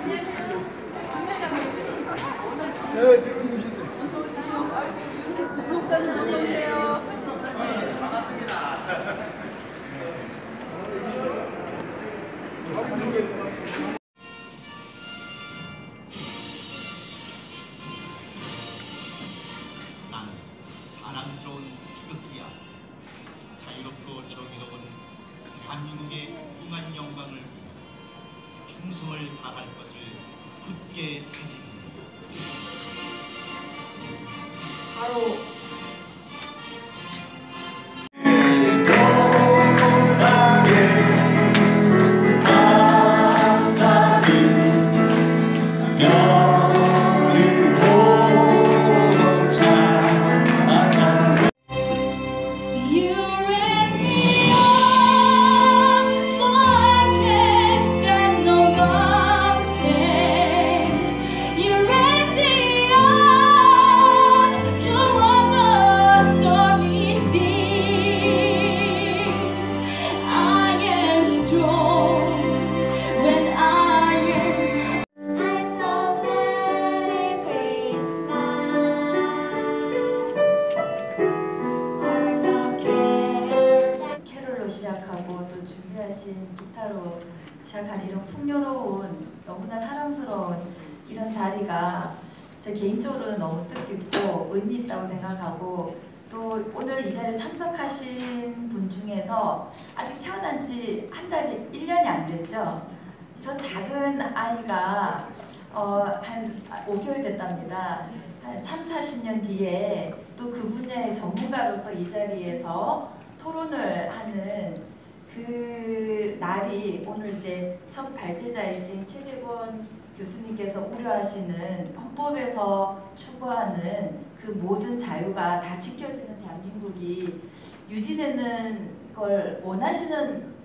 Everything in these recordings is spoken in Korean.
네, 대표님. 나는 자랑스러운 태극기야. 자유롭고 정의로운 대한민국의 무궁한 영광을 위해 충성을 다할 것을 굳게 다짐한다. 바로 시작하고 또 준비하신 기타로 시작한 이런 풍요로운 너무나 사랑스러운 이런 자리가 제 개인적으로는 너무 뜻깊고 의미 있다고 생각하고, 또 오늘 이 자리에 참석하신 분 중에서 아직 태어난 지 한 달이 1년이 안 됐죠. 저 작은 아이가 한 5개월 됐답니다. 한 3, 40년 뒤에 또 그 분야의 전문가로서 이 자리에서 토론을 하는 그 날이 오늘 이제 첫 발제자이신 최백원 교수님께서 우려하시는 헌법에서 추구하는 그 모든 자유가 다 지켜지는 대한민국이 유지되는 걸 원하시는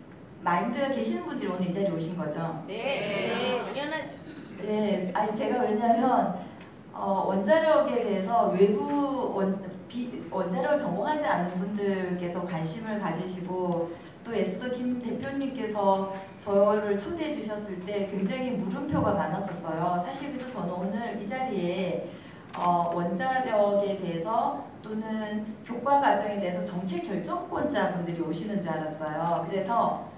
마인드가 계시는 분들이 오늘 이 자리에 오신 거죠? 네, 당연하죠. 네, 아니 제가 왜냐면 원자력에 대해서 외부 원자력을 전공하지 않는 분들께서 관심을 가지시고, 또 에스더 김 대표님께서 저를 초대해 주셨을 때 굉장히 물음표가 많았었어요. 사실 그래서 저는 오늘 이 자리에 원자력에 대해서 또는 교과 과정에 대해서 정책 결정권자 분들이 오시는 줄 알았어요. 그래서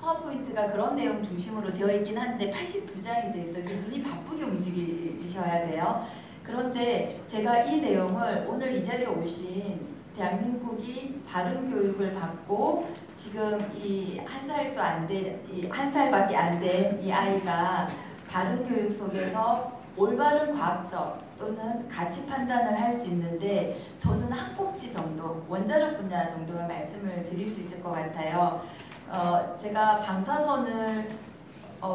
파워포인트가 그런 내용 중심으로 되어 있긴 한데 82장이 되어 있어요. 지금 눈이 바쁘게 움직이셔야 돼요. 그런데 제가 이 내용을 오늘 이 자리에 오신 대한민국이 바른 교육을 받고 지금 이 한 살밖에 안 된 이 아이가 바른 교육 속에서 올바른 과학적 또는 가치 판단을 할 수 있는데, 저는 한 꼭지 정도, 원자력 분야 정도만 말씀을 드릴 수 있을 것 같아요. 제가 방사선을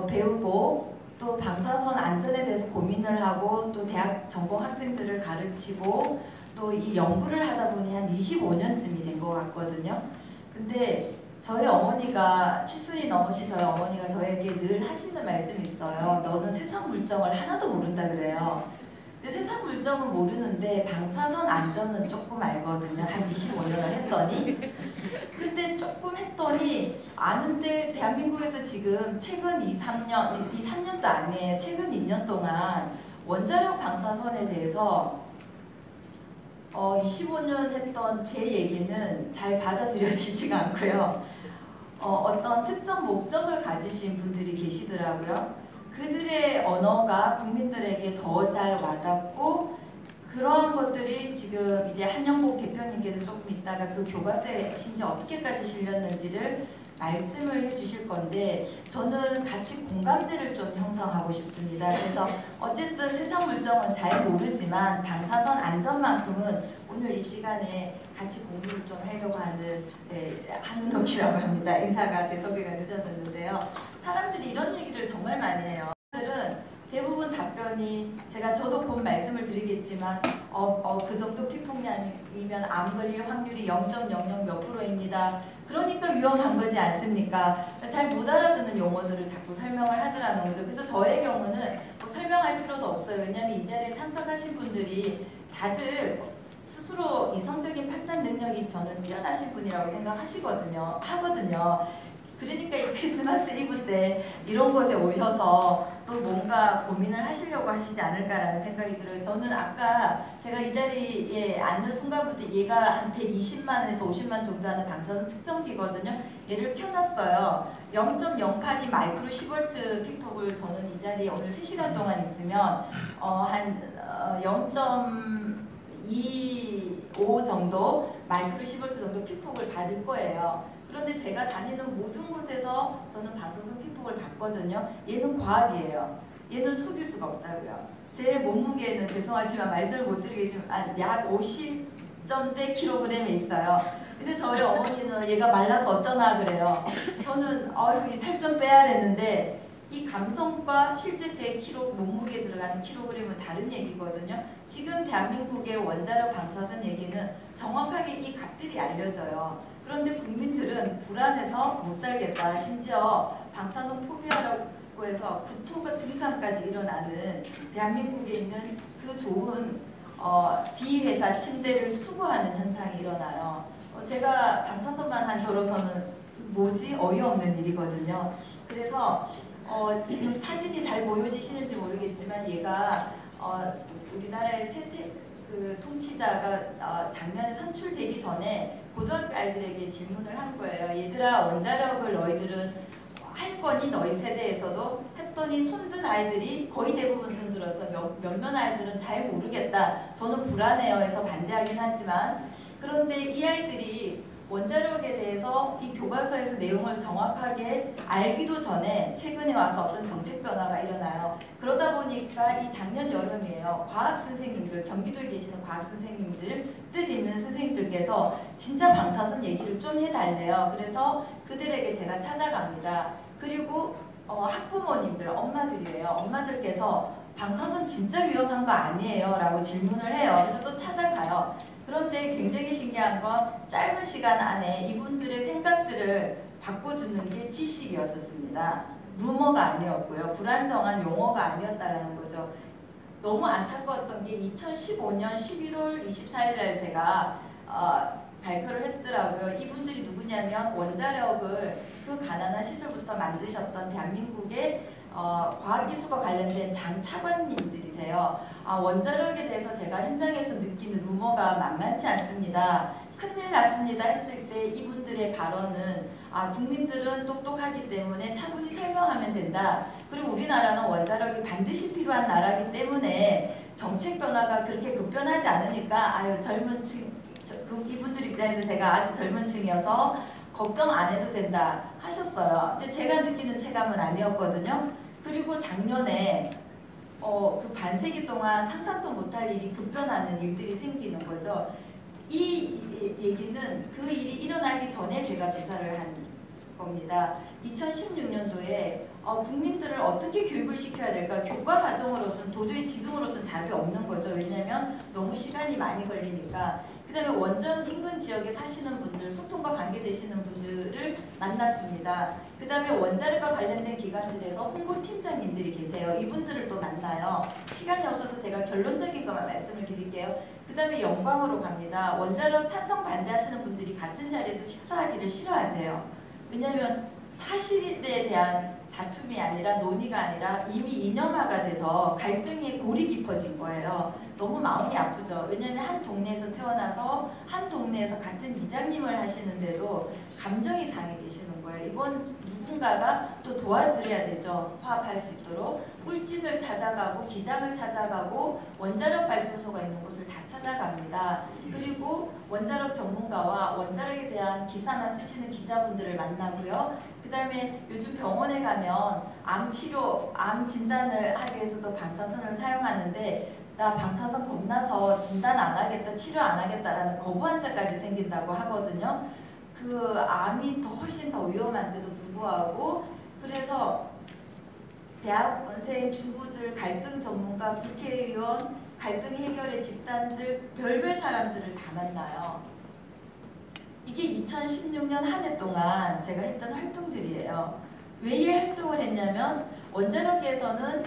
배우고 또 방사선 안전에 대해서 고민을 하고 또 대학 전공 학생들을 가르치고 또 이 연구를 하다 보니 한 25년쯤이 된 것 같거든요. 근데 저희 어머니가 70이 넘으신 저희 어머니가 저에게 늘 하시는 말씀이 있어요. 너는 세상 물정을 하나도 모른다 그래요. 근데 세상 물정은 모르는데 방사선 안전은 조금 알거든요. 한 25년을 했더니. 근데 조금 했더니 아는데 대한민국에서 지금 최근 3년도 아니에요. 최근 2년 동안 원자력 방사선에 대해서 25년 했던 제 얘기는 잘 받아들여지지가 않고요. 어떤 특정 목적을 가지신 분들이 계시더라고요. 그들의 언어가 국민들에게 더 잘 와닿고, 그러한 것들이 지금 이제 한영복 대표님께서 조금 있다가 그 교과서에 심지어 어떻게까지 실렸는지를 말씀을 해주실 건데, 저는 같이 공감대를 좀 형성하고 싶습니다. 그래서 어쨌든 세상 물정은 잘 모르지만 방사선 안전만큼은 오늘 이 시간에 같이 공부를 좀 하려고 하는 한은옥이라고 합니다. 인사가 제 소개가 늦어졌는데요. 사람들이 이런 얘기를 정말 많이 해요. 대부분 답변이 저도 곧 말씀을 드리겠지만 그 정도 피폭량이면 암 걸릴 확률이 0.00 몇 %입니다. 그러니까 위험한 거지 않습니까? 잘 못 알아듣는 용어들을 자꾸 설명을 하더라는 거죠. 그래서 저의 경우는 뭐 설명할 필요도 없어요. 왜냐하면 이 자리에 참석하신 분들이 다들 스스로 이성적인 판단 능력이 저는 뛰어나신 분이라고 생각하거든요. 그러니까 이 크리스마스 이브 때 이런 곳에 오셔서 또 뭔가 고민을 하시려고 하시지 않을까라는 생각이 들어요. 저는 아까 제가 이 자리에 앉는 순간부터 얘가 한 120만에서 50만 정도 하는 방사선 측정기거든요. 얘를 켜놨어요. 0.08이 마이크로 시볼트 픽톡을 저는 이 자리에 오늘 3시간 동안 있으면 한 0.25 정도 마이크로 시볼트 정도 픽톡을 받을 거예요. 그런데 제가 다니는 모든 곳에서 저는 방사선 픽톡을 받거든요. 얘는 과학이에요. 얘는 속일 수가 없다고요. 제 몸무게는 죄송하지만 말씀을 못 드리겠지만 약 50점대 킬로그램에 있어요. 근데 저희 어머니는 얘가 말라서 어쩌나 그래요. 저는 이 살 좀 빼야 되는데 이 감성과 실제 제 몸무게에 들어가는 킬로그램은 다른 얘기거든요. 지금 대한민국의 원자력 방사선 얘기는 정확하게 이 값들이 알려져요. 그런데 국민들은 불안해서 못 살겠다. 심지어 방사능 포비아라고 해서 구토가 증상까지 일어나는 대한민국에 있는 그 좋은 D회사 침대를 수거하는 현상이 일어나요. 제가 방사선만 한 저로서는 뭐지? 어이없는 일이거든요. 그래서 지금 사진이 잘 보여지시는지 모르겠지만 얘가 우리나라의 그 통치자가 작년에 선출되기 전에 고등학교 아이들에게 질문을 한 거예요. 얘들아, 원자력을 너희들은 할 거니? 너희 세대에서도? 했더니 손든 아이들이 거의 대부분 손들어서 몇몇 아이들은 잘 모르겠다. 저는 불안해요 해서 반대하긴 하지만, 그런데 이 아이들이 원자력에 대해서 이 교과서에서 내용을 정확하게 알기도 전에 최근에 와서 어떤 정책 변화가 일어나요. 그러다 보니까 이 작년 여름이에요. 과학 선생님들, 경기도에 계시는 과학 선생님들, 뜻 있는 선생님들께서 진짜 방사선 얘기를 좀 해달래요. 그래서 그들에게 제가 찾아갑니다. 그리고 학부모님들, 엄마들이에요. 엄마들께서 방사선 진짜 위험한 거 아니에요? 라고 질문을 해요. 그래서 또 찾아가요. 그런데 굉장히 신기한 건 짧은 시간 안에 이분들의 생각들을 바꿔주는 게 지식이었었습니다. 루머가 아니었고요. 불안정한 용어가 아니었다라는 거죠. 너무 안타까웠던 게 2015년 11월 24일 날 제가 발표를 했더라고요. 이분들이 누구냐면 원자력을 그 가난한 시절부터 만드셨던 대한민국의 과학기술과 관련된 장차관님들이세요. 원자력에 대해서 제가 현장에서 느끼는 루머가 만만치 않습니다. 큰일 났습니다 했을 때 이분들의 발언은 국민들은 똑똑하기 때문에 차분히 설명하면 된다. 그리고 우리나라는 원자력이 반드시 필요한 나라이기 때문에 정책 변화가 그렇게 급변하지 않으니까 젊은 층, 이분들 입장에서 제가 아주 젊은 층이어서 걱정 안 해도 된다 하셨어요. 근데 제가 느끼는 체감은 아니었거든요. 그리고 작년에 그 반세기 동안 상상도 못할 일이 급변하는 일들이 생기는 거죠. 이 얘기는 그 일이 일어나기 전에 제가 조사를 한 겁니다. 2016년도에 국민들을 어떻게 교육을 시켜야 될까? 교과 과정으로서는 도저히 지금으로서는 답이 없는 거죠. 왜냐하면 너무 시간이 많이 걸리니까. 그 다음에 원전 인근 지역에 사시는 분들, 소통과 관계되시는 분들을 만났습니다. 그 다음에 원자력과 관련된 기관들에서 홍보팀장님들이 계세요. 이분들을 또 만나요. 시간이 없어서 제가 결론적인 것만 말씀을 드릴게요. 그 다음에 영광으로 갑니다. 원자력 찬성 반대하시는 분들이 같은 자리에서 식사하기를 싫어하세요. 왜냐하면 사실에 대한 다툼이 아니라 논의가 아니라 이미 이념화가 돼서 갈등의 골이 깊어진 거예요. 너무 마음이 아프죠. 왜냐하면 한 동네에서 태어나서 한 동네에서 같은 이장님을 하시는데도 감정이 상해 계시는 거예요. 이건 누군가가 또 도와드려야 되죠. 화합할 수 있도록. 꿀진을 찾아가고 기장을 찾아가고 원자력 발전소가 있는 곳을 다 찾아갑니다. 그리고 원자력 전문가와 원자력에 대한 기사만 쓰시는 기자분들을 만나고요. 그 다음에 요즘 병원에 가면 암 치료, 암 진단을 하기 위해서도 방사선을 사용하는데 나 방사선 겁나서 진단 안 하겠다, 치료 안 하겠다라는 거부 환자까지 생긴다고 하거든요. 그 암이 훨씬 더 위험한데도 불구하고 그래서 대학원생, 주부들, 갈등 전문가, 국회의원, 갈등 해결의 집단들, 별별 사람들을 다 만나요. 이게 2016년 한 해 동안 제가 했던 활동들이에요. 왜 이 활동을 했냐면 원자력에서는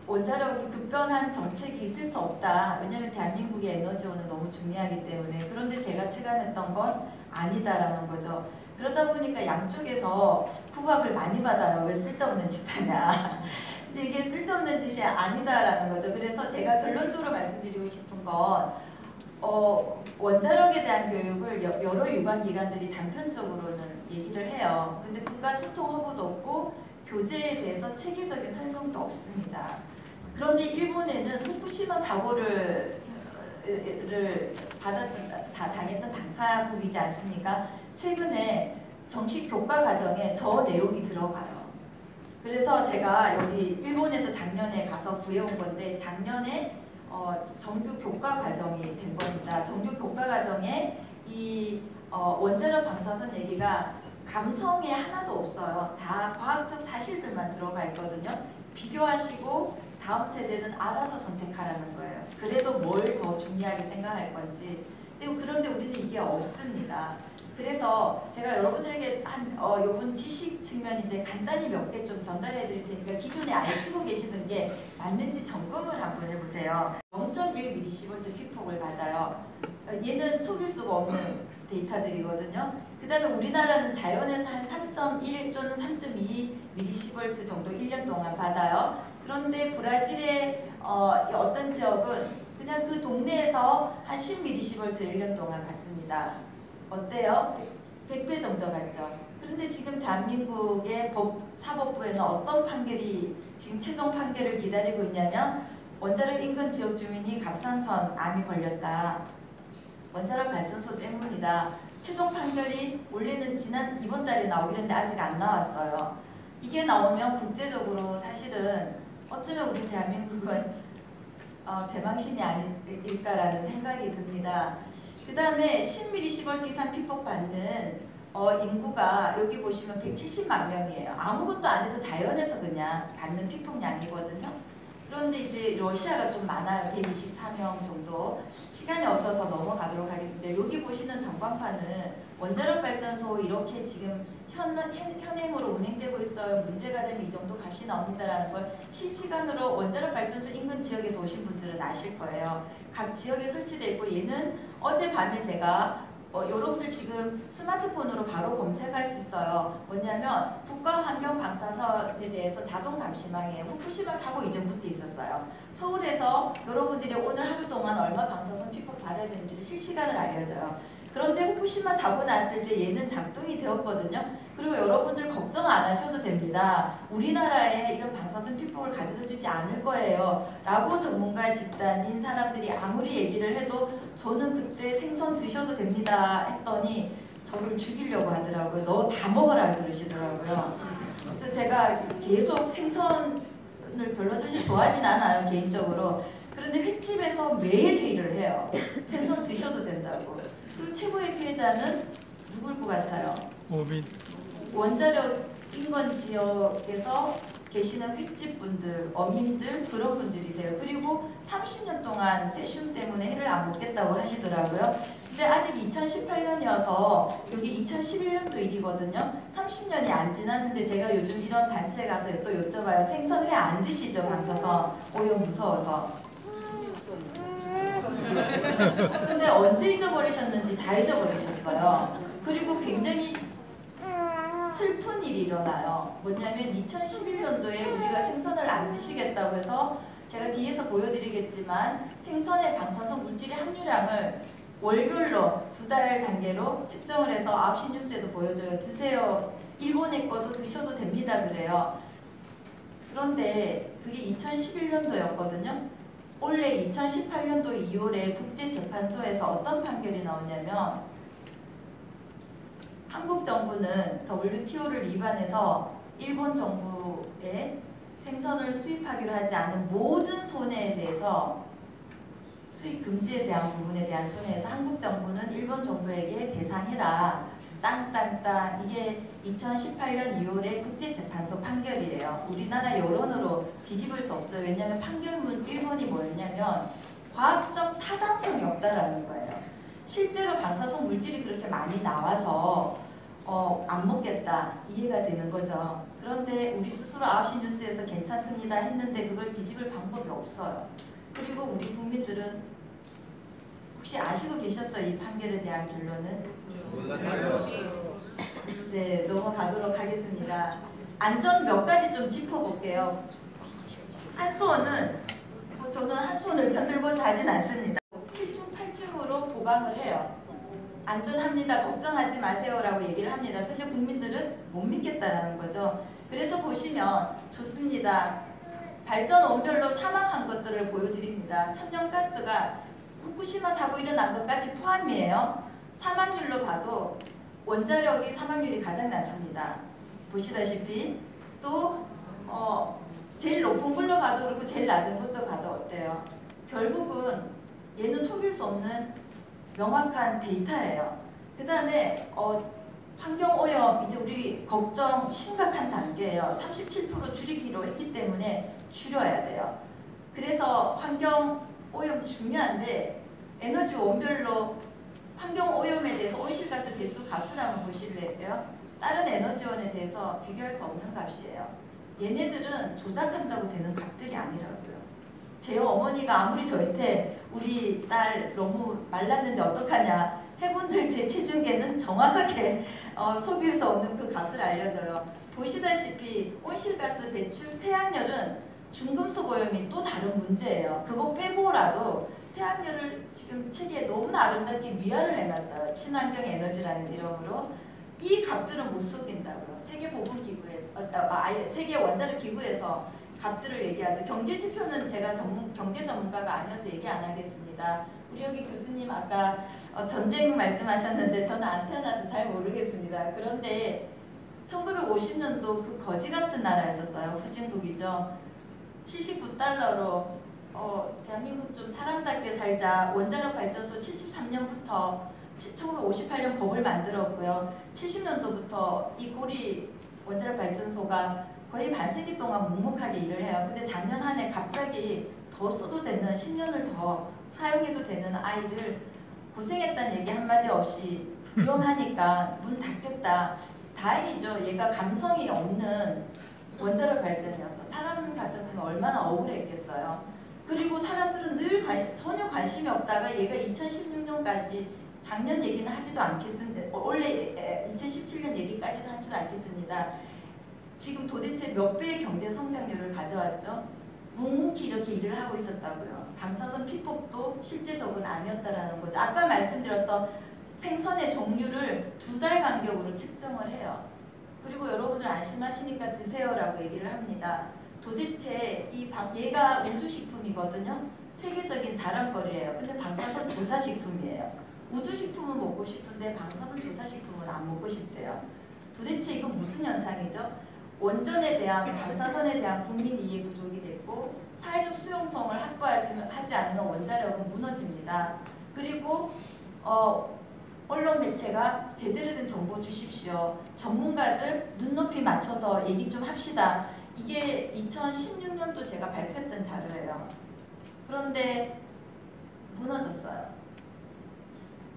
원자력이 급변한 정책이 있을 수 없다. 왜냐하면 대한민국의 에너지원은 너무 중요하기 때문에. 그런데 제가 체감했던 건 아니다라는 거죠. 그러다 보니까 양쪽에서 구박을 많이 받아요. 왜 쓸데없는 짓 하냐. 근데 이게 쓸데없는 짓이 아니다라는 거죠. 그래서 제가 결론적으로 말씀드리고 싶은 건 원자력에 대한 교육을 여러 유관기관들이 단편적으로는 얘기를 해요. 근데 국가 소통 허브도 없고 교재에 대해서 체계적인 설명도 없습니다. 그런데 일본에는 후쿠시마 사고를 당했던 당사국이지 않습니까? 최근에 정식 교과 과정에 저 내용이 들어가요. 그래서 제가 여기 일본에서 작년에 가서 구해온 건데 작년에 정규 교과 과정이 된 겁니다. 정규 교과 과정에 이 원자력 방사선 얘기가 감성에 하나도 없어요. 다 과학적 사실들만 들어가 있거든요. 비교하시고 다음 세대는 알아서 선택하라는 거예요. 그래도 뭘 더 중요하게 생각할 건지. 그런데 우리는 이게 없습니다. 그래서 제가 여러분들에게 요번 지식 측면인데 간단히 몇 개 좀 전달해 드릴 테니까 기존에 아시고 계시는 게 맞는지 점검을 한번 해보세요. 0.1mS 피폭을 받아요. 얘는 속일 수가 없는 데이터들이거든요. 그 다음에 우리나라는 자연에서 한 3.1 또는 3.2mS 정도 1년 동안 받아요. 그런데 브라질의 어떤 지역은 그냥 그 동네에서 한 10mS 1년 동안 받습니다. 어때요? 100배 정도 받죠. 그런데 지금 대한민국의 사법부에는 어떤 판결이 지금 최종 판결을 기다리고 있냐면 원자력 인근 지역 주민이 갑상선 암이 걸렸다. 원자력 발전소 때문이다. 최종 판결이 원래는 이번 달에 나오기로 했는데 아직 안 나왔어요. 이게 나오면 국제적으로 사실은 어쩌면 우리 대한민국은 대망신이 아닐까라는 생각이 듭니다. 그 다음에 10mS 이상 피폭받는 인구가 여기 보시면 170만 명이에요. 아무것도 안 해도 자연에서 그냥 받는 피폭량이거든요. 그런데 이제 러시아가 좀 많아요. 124명 정도. 시간이 없어서 넘어가도록 하겠습니다. 여기 보시는 전광판은 원자력 발전소 이렇게 지금 현행으로 운행되고 있어요. 문제가 되면 이 정도 값이 나옵니다라는 걸 실시간으로 원자력 발전소 인근 지역에서 오신 분들은 아실 거예요. 각 지역에 설치되어 있고 얘는 어젯밤에 제가 여러분들 지금 스마트폰으로 바로 검색할 수 있어요. 뭐냐면 국가환경방사선에 대해서 자동 감시망이에요. 후쿠시마 사고 이전부터 있었어요. 서울에서 여러분들이 오늘 하루 동안 얼마 방사선 피폭 받아야 되는지를 실시간으로 알려줘요. 그런데 후쿠시마 사고 났을 때 얘는 작동이 되었거든요. 그리고 여러분들 걱정 안 하셔도 됩니다. 우리나라에 이런 방사선 피폭을 가져다 주지 않을 거예요. 라고 전문가 집단인 사람들이 아무리 얘기를 해도 저는 그때 생선 드셔도 됩니다 했더니 저를 죽이려고 하더라고요. 너 다 먹어라 그러시더라고요. 그래서 제가 계속 생선을 별로 사실 좋아하진 않아요. 개인적으로. 그런데 횟집에서 매일 회의를 해요. 생선 드셔도 된다고. 그리고 최고의 피해자는 누굴 것 같아요? 원자력 인근 지역에서 계시는 횟집분들, 어민들 그런 분들이세요. 그리고 30년 동안 세슘 때문에 해를 안 먹겠다고 하시더라고요. 근데 아직 2018년이어서 여기 2011년도 일이거든요. 30년이 안 지났는데 제가 요즘 이런 단체에 가서 또 여쭤봐요. 생선 회 안 드시죠? 방사선 오염 무서워서. 근데 언제 잊어버리셨는지 다 잊어버리셨어요. 그리고 굉장히 슬픈 일이 일어나요. 뭐냐면 2011년도에 우리가 생선을 안 드시겠다고 해서 제가 뒤에서 보여드리겠지만 생선의 방사선 물질의 함유량을 월별로 2달 단계로 측정을 해서 9시 뉴스에도 보여줘요. 드세요. 일본의 것도 드셔도 됩니다. 그래요. 그런데 그게 2011년도였거든요. 올해 2018년도 2월에 국제재판소에서 어떤 판결이 나오냐면 한국 정부는 WTO를 위반해서 일본 정부에 생선을 수입하기로 하지 않은 모든 손해에 대해서 수입 금지에 대한 부분에 대한 손해에서 한국 정부는 일본 정부에게 배상해라. 땅땅땅. 이게 2018년 2월에 국제재판소 판결이래요. 우리나라 여론으로 뒤집을 수 없어요. 왜냐하면 판결문 1번이 뭐였냐면 과학적 타당성이 없다라는 거예요. 실제로 방사선 물질이 그렇게 많이 나와서 안 먹겠다 이해가 되는 거죠. 그런데 우리 스스로 9시 뉴스에서 괜찮습니다 했는데 그걸 뒤집을 방법이 없어요. 그리고 우리 국민들은 혹시 아시고 계셨어요? 이 판결에 대한 결론은? 네, 넘어가도록 하겠습니다. 안전 몇 가지 좀 짚어볼게요. 한수원은 저는 한수원을 편들고 자진 않습니다. 7중 8중으로 보강을 해요. 안전합니다. 걱정하지 마세요라고 얘기를 합니다. 근데 국민들은 못 믿겠다라는 거죠. 그래서 보시면 좋습니다. 발전 원별로 사망한 것들을 보여드립니다. 천연가스가 후쿠시마 사고 일어난 것까지 포함이에요. 사망률로 봐도 원자력이 사망률이 가장 낮습니다. 보시다시피 또 제일 높은 걸로 봐도 그렇고 제일 낮은 것도 봐도 어때요? 결국은 얘는 속일 수 없는 명확한 데이터예요. 그 다음에 환경오염 이제 우리 걱정 심각한 단계예요. 37% 줄이기로 했기 때문에 줄여야 돼요. 그래서 환경오염 중요한데 에너지 원별로 환경오염에 대해서 온실가스 배수 값을 한번 보실래요? 다른 에너지원에 대해서 비교할 수 없는 값이에요. 얘네들은 조작한다고 되는 값들이 아니라고요. 제 어머니가 아무리 저한테 우리 딸 너무 말랐는데 어떡하냐 해본들 제 체중계는 정확하게 속일 수 없는 그 값을 알려줘요. 보시다시피 온실가스 배출 태양열은 중금속 오염이 또 다른 문제예요. 그거 빼고라도 태양열을 지금 책에 너무나 아름답게 미화를 해놨어요. 친환경 에너지라는 이름으로. 이 값들은 못 속인다고요. 세계보건기구에서, 세계 원자력 기구에서 값들을 얘기하죠. 경제 지표는 제가 경제 전문가가 아니어서 얘기 안 하겠습니다. 우리 여기 교수님 아까 전쟁 말씀하셨는데 저는 안 태어나서 잘 모르겠습니다. 그런데 1950년도 그 거지 같은 나라였었어요. 후진국이죠. 79달러로 대한민국 좀 사람답게 살자. 원자력 발전소 73년부터 1958년 법을 만들었고요. 70년도부터 이 고리 원자력 발전소가 거의 반세기 동안 묵묵하게 일을 해요. 근데 작년 한 해 갑자기 더 써도 되는 10년을 더 사용해도 되는 아이를 고생했다는 얘기 한마디 없이 위험하니까 문 닫겠다. 다행이죠. 얘가 감성이 없는 원자력 발전이어서 사람 같았으면 얼마나 억울했겠어요. 그리고 사람들은 늘 전혀 관심이 없다가 얘가 2016년까지 작년 얘기는 하지도 않겠습니다. 원래 2017년 얘기까지도 하지도 않겠습니다. 지금 도대체 몇 배의 경제 성장률을 가져왔죠? 묵묵히 이렇게 일을 하고 있었다고요. 방사선 피폭도 실제적은 아니었다라는 거죠. 아까 말씀드렸던 생선의 종류를 2달 간격으로 측정을 해요. 그리고 여러분들 안심하시니까 드세요라고 얘기를 합니다. 도대체 얘가 우주식품이거든요. 세계적인 자랑거리예요. 근데 방사선 조사식품이에요. 우주식품은 먹고 싶은데 방사선 조사식품은 안 먹고 싶대요. 도대체 이건 무슨 현상이죠? 원전에 대한 방사선에 대한 국민 이해 부족이 됐고 사회적 수용성을 확보하지 않으면 원자력은 무너집니다. 그리고 언론 매체가 제대로 된 정보 주십시오. 전문가들 눈높이 맞춰서 얘기 좀 합시다. 이게 2016년도 제가 발표했던 자료예요. 그런데 무너졌어요.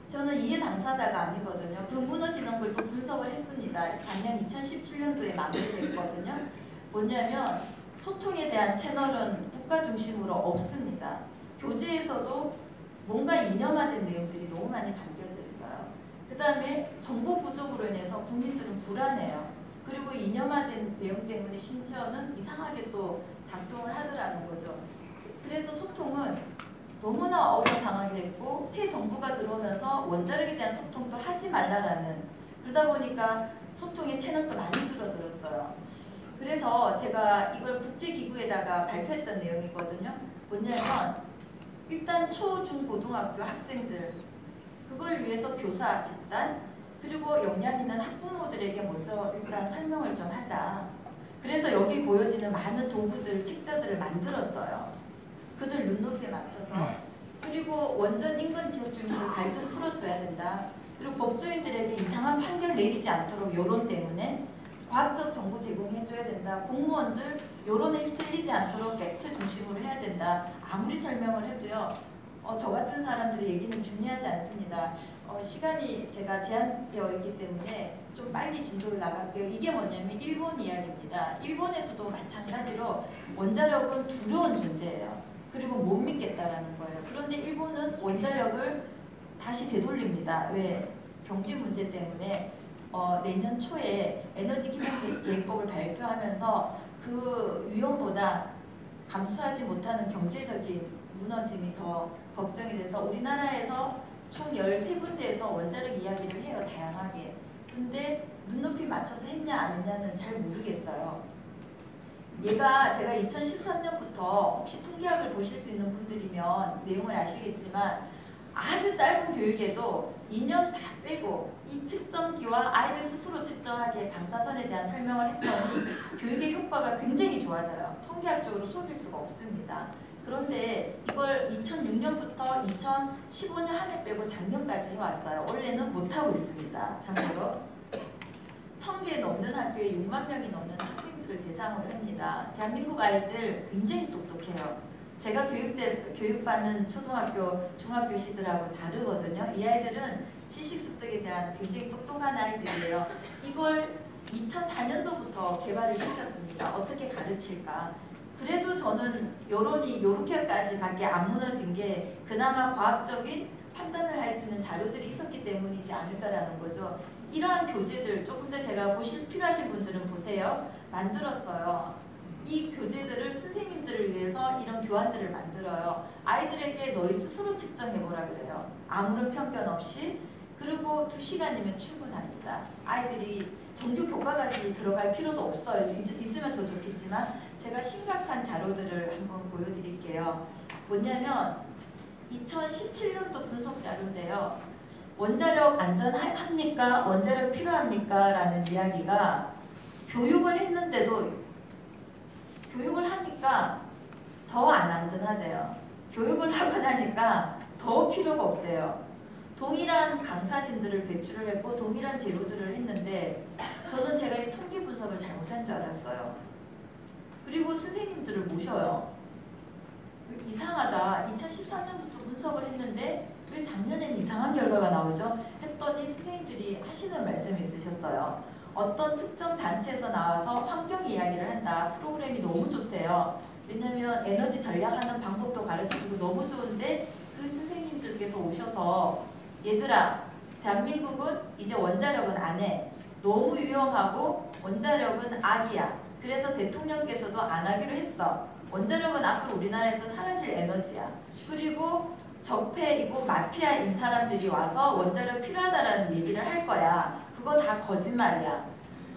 저는 이해 당사자가 아니거든요. 그 무너지는 걸 또 분석을 했습니다. 작년 2017년도에 마무리됐거든요. 뭐냐면 소통에 대한 채널은 국가 중심으로 없습니다. 교재에서도 뭔가 이념화된 내용들이 너무 많이 담겨져 있어요. 그 다음에 정보 부족으로 인해서 국민들은 불안해요. 그리고 이념화된 내용 때문에 심지어는 이상하게 또 작동을 하더라는 거죠. 그래서 소통은 너무나 어려운 상황이 됐고 새 정부가 들어오면서 원자력에 대한 소통도 하지 말라라는 그러다 보니까 소통의 채널도 많이 줄어들었어요. 그래서 제가 이걸 국제기구에다가 발표했던 내용이거든요. 뭐냐면 일단 초, 중, 고등학교 학생들 그걸 위해서 교사 집단 그리고 역량 있는 학부모들에게 먼저 일단 설명을 좀 하자. 그래서 여기 보여지는 많은 도구들, 책자들을 만들었어요. 그들 눈높이에 맞춰서. 그리고 원전 인근 지역 주민들 갈등 풀어줘야 된다. 그리고 법조인들에게 이상한 판결 내리지 않도록 여론 때문에 과학적 정보 제공해줘야 된다. 공무원들 여론에 휩쓸리지 않도록 팩트 중심으로 해야 된다. 아무리 설명을 해도요. 저 같은 사람들의 얘기는 중요하지 않습니다. 시간이 제가 제한되어 있기 때문에 좀 빨리 진도를 나갈게요. 이게 뭐냐면 일본 이야기입니다. 일본에서도 마찬가지로 원자력은 두려운 존재예요. 그리고 못 믿겠다라는 거예요. 그런데 일본은 원자력을 다시 되돌립니다. 왜? 경제 문제 때문에 내년 초에 에너지 기반 계획법을 발표하면서 그 위험보다 감수하지 못하는 경제적인 무너짐이 더 걱정이 돼서 우리나라에서 총 13군데에서 원자력 이야기를 해요. 다양하게. 근데 눈높이 맞춰서 했냐 안 했냐는 잘 모르겠어요. 제가 2013년부터 혹시 통계학을 보실 수 있는 분들이면 내용을 아시겠지만 아주 짧은 교육에도 2년 다 빼고 이 측정기와 아이들 스스로 측정하기에 방사선에 대한 설명을 했더니 교육의 효과가 굉장히 좋아져요. 통계학적으로 속일 수가 없습니다. 그런데 이걸 2006년부터 2015년 한 해 빼고 작년까지 해왔어요. 원래는 못하고 있습니다. 참고로 1000개 넘는 학교에 6만 명이 넘는 학생들을 대상으로 합니다. 대한민국 아이들 굉장히 똑똑해요. 제가 교육받는 초등학교, 중학교 시절하고 다르거든요. 이 아이들은 지식 습득에 대한 굉장히 똑똑한 아이들이에요. 이걸 2004년도부터 개발을 시켰습니다. 어떻게 가르칠까? 그래도 저는 여론이 이렇게까지밖에 안 무너진 게 그나마 과학적인 판단을 할 수 있는 자료들이 있었기 때문이지 않을까라는 거죠. 이러한 교재들 조금 더 제가 필요하신 분들은 보세요. 만들었어요. 이 교재들을 선생님들을 위해서 이런 교환들을 만들어요. 아이들에게 너희 스스로 측정해보라 그래요. 아무런 편견 없이. 그리고 2시간이면 충분합니다. 아이들이 정규 교과까지 들어갈 필요도 없어요. 있으면 더 좋겠지만 제가 심각한 자료들을 한번 보여드릴게요. 뭐냐면 2017년도 분석 자료인데요. 원자력 안전합니까? 원자력 필요합니까? 라는 이야기가 교육을 했는데도 교육을 하니까 더 안 안전하대요. 교육을 하고 나니까 더 필요가 없대요. 동일한 강사진들을 배출을 했고 동일한 재료들을 했는데 저는 제가 이 통계 분석을 잘못한 줄 알았어요. 그리고 선생님들을 모셔요. 이상하다. 2013년부터 분석을 했는데 왜 작년에는 이상한 결과가 나오죠? 했더니 선생님들이 하시는 말씀이 있으셨어요. 어떤 특정 단체에서 나와서 환경 이야기를 한다. 프로그램이 너무 좋대요. 왜냐면 에너지 전략하는 방법도 가르쳐주고 너무 좋은데 그 선생님들께서 오셔서 얘들아, 대한민국은 이제 원자력은 안 해. 너무 위험하고 원자력은 악이야. 그래서 대통령께서도 안 하기로 했어. 원자력은 앞으로 우리나라에서 사라질 에너지야. 그리고 적폐이고 마피아인 사람들이 와서 원자력 필요하다라는 얘기를 할 거야. 그거 다 거짓말이야.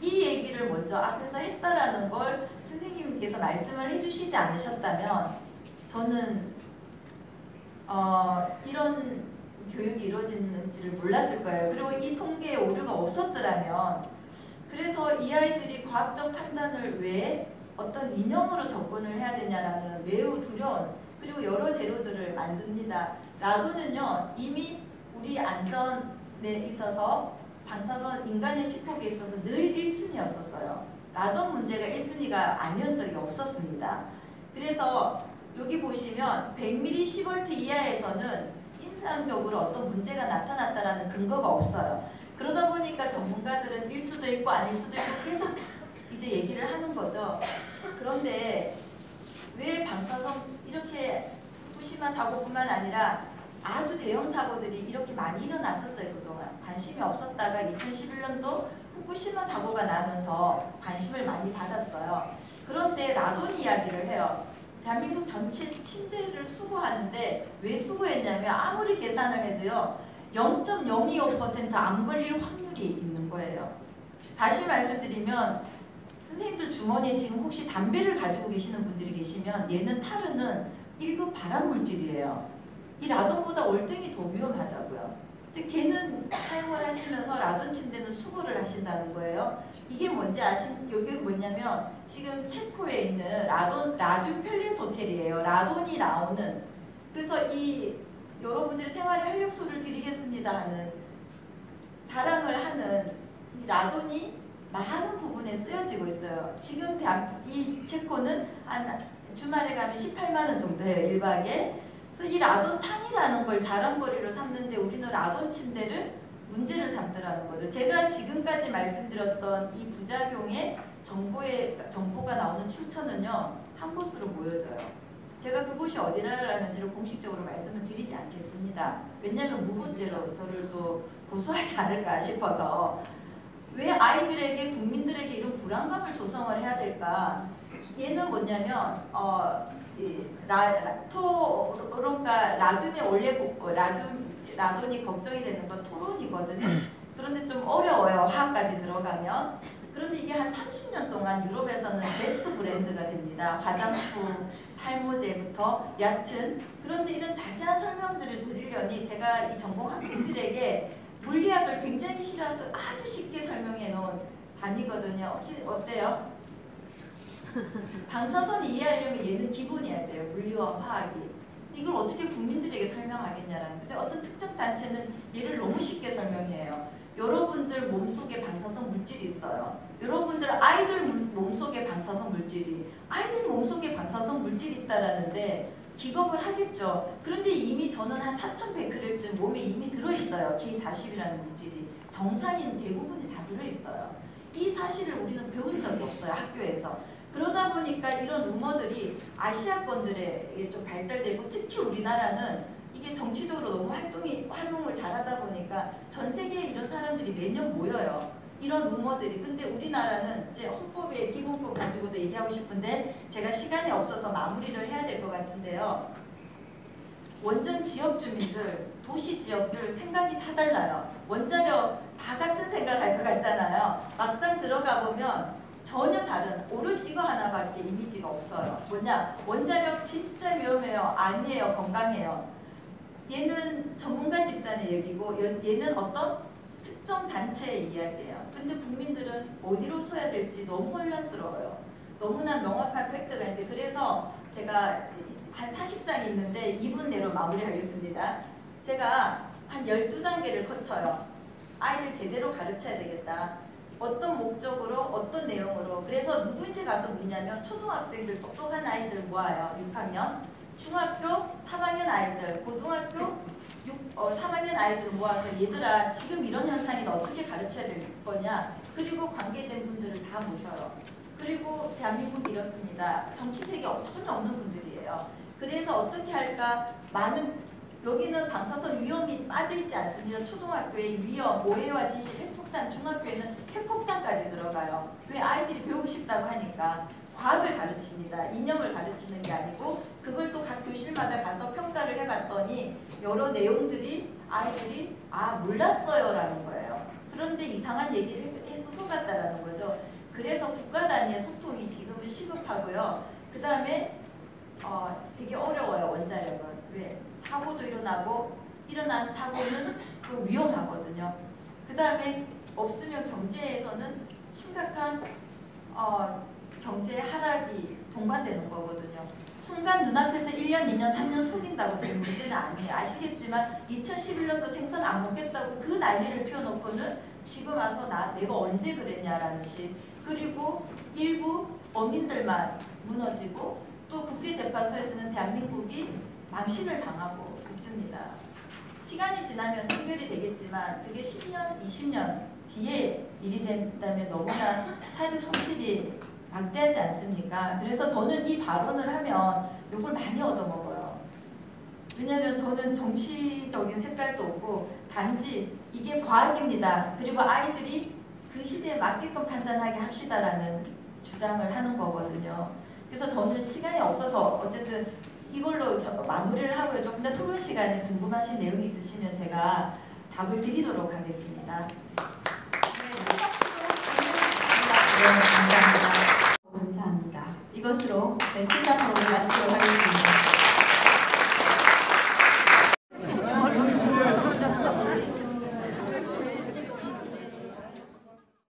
이 얘기를 먼저 앞에서 했다라는 걸 선생님께서 말씀을 해주시지 않으셨다면 저는 이런 교육이 이루어지는지를 몰랐을 거예요. 그리고 이 통계에 오류가 없었더라면 그래서 이 아이들이 과학적 판단을 왜 어떤 이념으로 접근을 해야 되냐라는 매우 두려운 그리고 여러 재료들을 만듭니다. 라도는요 이미 우리 안전에 있어서 방사선 인간의 피폭에 있어서 늘 1순위였었어요. 라돈 문제가 1순위가 아니었던 적이 없었습니다. 그래서 여기 보시면 100ml 10V 이하에서는 인상적으로 어떤 문제가 나타났다라는 근거가 없어요. 그러다 보니까 전문가들은 일 수도 있고 아닐 수도 있고 계속 이제 얘기를 하는 거죠. 그런데 왜 방사선 이렇게 후쿠시마 사고뿐만 아니라 아주 대형 사고들이 이렇게 많이 일어났었어요. 그동안 관심이 없었다가 2011년도 후쿠시마 사고가 나면서 관심을 많이 받았어요. 그런데 라돈 이야기를 해요. 대한민국 전체 침대를 수거하는데 왜 수거했냐면 아무리 계산을 해도요 0.025% 암 걸릴 확률이 있는 거예요. 다시 말씀드리면 선생님들 주머니에 지금 혹시 담배를 가지고 계시는 분들이 계시면 얘는 타르는 1급 발암물질이에요. 이 라돈보다 월등히 더 위험하다고요. 근데 걔는 사용을 하시면서 라돈 침대는 수거를 하신다는 거예요. 이게 뭔지 여기 뭐냐면 지금 체코에 있는 라듐 팰리스 호텔이에요. 라돈이 나오는 그래서 이 여러분들이 생활에 활력소를 드리겠습니다 하는 자랑을 하는 이 라돈이 많은 부분에 쓰여지고 있어요. 지금 이 체코는 한 주말에 가면 18만 원 정도 해요. 1박에. 그래서 이 라돈탕이라는 걸 자랑거리로 삼는데 우리는 라돈 침대를 문제를 삼더라는 거죠. 제가 지금까지 말씀드렸던 이 부작용의 정보가 나오는 출처는요. 한 곳으로 모여져요. 제가 그곳이 어디라는지를 공식적으로 말씀을 드리지 않겠습니다. 왜냐하면 무고죄로 저를 또 고소하지 않을까 싶어서 왜 아이들에게 국민들에게 이런 불안감을 조성을 해야 될까? 얘는 뭐냐면 토론가 라둠이 라돈이 걱정이 되는 건 토론이거든요. 그런데 좀 어려워요. 화학까지 들어가면. 그런데 이게 한 30년 동안 유럽에서는 베스트 브랜드가 됩니다. 화장품, 탈모제부터 여하튼. 그런데 이런 자세한 설명들을 드리려니 제가 이 전공 학생들에게 물리학을 굉장히 싫어서 아주 쉽게 설명해 놓은 단위거든요. 혹시 어때요? 방사선 이해하려면 얘는 기본이어야 돼요. 물리와 화학이. 이걸 어떻게 국민들에게 설명하겠냐라는 거죠. 어떤 특정 단체는 얘를 너무 쉽게 설명해요. 여러분들 몸속에 방사선 물질이 있어요. 여러분들 아이들 몸속에 방사선 물질이 아이들 몸속에 방사선 물질이 있다라는데 기겁을 하겠죠. 그런데 이미 저는 한 4,100g쯤 몸에 이미 들어있어요. K40이라는 물질이. 정상인 대부분이 다 들어있어요. 이 사실을 우리는 배운 적이 없어요. 학교에서. 그러다 보니까 이런 루머들이 아시아권들에 좀 발달되고 특히 우리나라는 이게 정치적으로 너무 활동을 잘하다 보니까 전 세계에 이런 사람들이 매년 모여요. 이런 루머들이. 근데 우리나라는 이제 헌법의 기본권 가지고도 얘기하고 싶은데 제가 시간이 없어서 마무리를 해야 될 것 같은데요. 원전 지역 주민들, 도시 지역들 생각이 다 달라요. 원자력 다 같은 생각할 것 같잖아요. 막상 들어가 보면 전혀 다른, 오로지 이거 하나밖에 이미지가 없어요. 뭐냐? 원자력 진짜 위험해요. 아니에요. 건강해요. 얘는 전문가 집단의 얘기고 얘는 어떤 특정 단체의 이야기예요. 근데 국민들은 어디로 서야 될지 너무 혼란스러워요. 너무나 명확한 팩트가 있는데 그래서 제가 한 40장이 있는데 2분 내로 마무리하겠습니다. 제가 한 12단계를 거쳐요. 아이들 제대로 가르쳐야 되겠다. 어떤 목적으로 어떤 내용으로. 그래서 누구한테 가서 묻냐면 초등학생들 똑똑한 아이들 모아요. 6학년. 중학교 3학년 아이들, 고등학교 3학년 아이들 모아서 얘들아 지금 이런 현상이 어떻게 가르쳐야 될 거냐. 그리고 관계된 분들을 다 모셔요. 그리고 대한민국이 이렇습니다. 정치색이 전혀 없는 분들이에요. 그래서 어떻게 할까. 많은 여기는 방사선 위험이 빠져있지 않습니다. 초등학교에 위험, 오해와 진실, 핵폭탄, 중학교에는 핵폭탄까지 들어가요. 왜? 아이들이 배우고 싶다고 하니까. 과학을 가르칩니다. 이념을 가르치는 게 아니고 그걸 또 각 교실마다 가서 평가를 해봤더니 여러 내용들이 아이들이 몰랐어요 라는 거예요. 그런데 이상한 얘기를 해서 속았다라는 거죠. 그래서 국가 단위의 소통이 지금은 시급하고요. 그 다음에 되게 어려워요. 원자력은. 왜? 사고도 일어나고 일어나는 사고는 또 위험하거든요. 그 다음에 없으면 경제에서는 심각한 경제 하락이 동반되는 거거든요. 순간 눈앞에서 1년, 2년, 3년 속인다고 될 문제는 아니에요. 아시겠지만 2011년도 생선 안 먹겠다고 그 난리를 피워놓고는 지금 와서 내가 언제 그랬냐라는 식. 그리고 일부 어민들만 무너지고 또 국제재판소에서는 대한민국이 망신을 당하고 있습니다. 시간이 지나면 해결이 되겠지만 그게 10년, 20년 뒤에 일이 된다면 너무나 사회적 손실이 막대하지 않습니까? 그래서 저는 이 발언을 하면 이걸 많이 얻어먹어요. 왜냐하면 저는 정치적인 색깔도 없고 단지 이게 과학입니다. 그리고 아이들이 그 시대에 맞게끔 판단하게 합시다라는 주장을 하는 거거든요. 그래서 저는 시간이 없어서 어쨌든 이걸로 마무리를 하고요. 조금 더 토론 시간에 궁금하신 내용이 있으시면 제가 답을 드리도록 하겠습니다. 네, 감사합니다. 이것으로 7차 토론